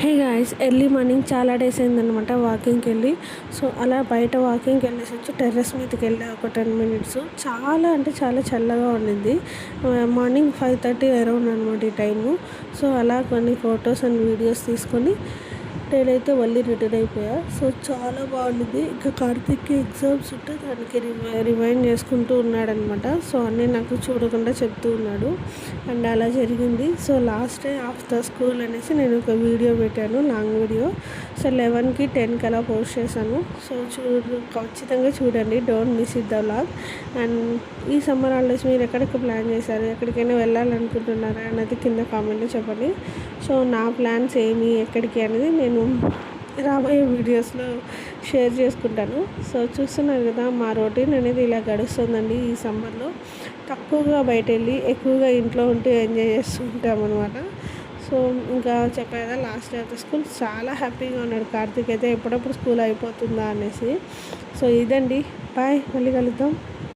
Hey guys, early morning చాలా days అయిందనమాట వాకింగ్కి వెళ్ళి. సో అలా బయట వాకింగ్కి వెళ్ళేసి వచ్చి టెర్రస్ మీదకి వెళ్ళి ఒక 10 minutes చాలా అంటే చాలా చల్లగా ఉండింది. మార్నింగ్ 5:30 అరౌండ్ అనమాట ఈ టైము. సో అలా కొన్ని ఫొటోస్ అండ్ వీడియోస్ తీసుకొని నేనైతే మళ్ళీ రిటర్న్ అయిపోయా. సో చాలా బాగుండింది. ఇంకా కార్తీక్కి ఎగ్జామ్స్ ఉంటే దానికి రిమైండ్ చేసుకుంటూ ఉన్నాడనమాట. సో అన్నీ నాకు చూడకుండా చెప్తూ ఉన్నాడు. అండ్ అలా జరిగింది. So last day of the school అనేసి నేను ఒక వీడియో పెట్టాను, లాంగ్ వీడియో. సో 11కి 10కి అలా పోస్ట్ చేశాను. సో ఖచ్చితంగా చూడండి, don't miss it the vlog. And ఈ సమ్మర్ హాలిడేస్ మీరు ఎక్కడికి ప్లాన్ చేశారు, ఎక్కడికైనా వెళ్ళాలనుకుంటున్నారా అన్నది కింద కామెంట్లో చెప్పండి. సో నా ప్లాన్స్ ఏమి, ఎక్కడికి అనేది నేను రాబోయే వీడియోస్లో షేర్ చేసుకుంటాను. సో చూస్తున్నారు కదా, మా రొటీన్ అనేది ఇలా గడుస్తుందండి ఈ సమ్మర్లో. తక్కువగా బయట వెళ్ళి ఎక్కువగా ఇంట్లో ఉంటూ ఎంజాయ్ చేస్తూ ఉంటాం అనమాట. సో ఇంకా చెప్పా కదా, last day of the school చాలా హ్యాపీగా ఉన్నాడు కార్తీక్ అయితే, ఎప్పుడప్పుడు స్కూల్ అయిపోతుందా అనేసి. సో ఇదండి, బాయ్, మళ్ళీ కలుద్దాం.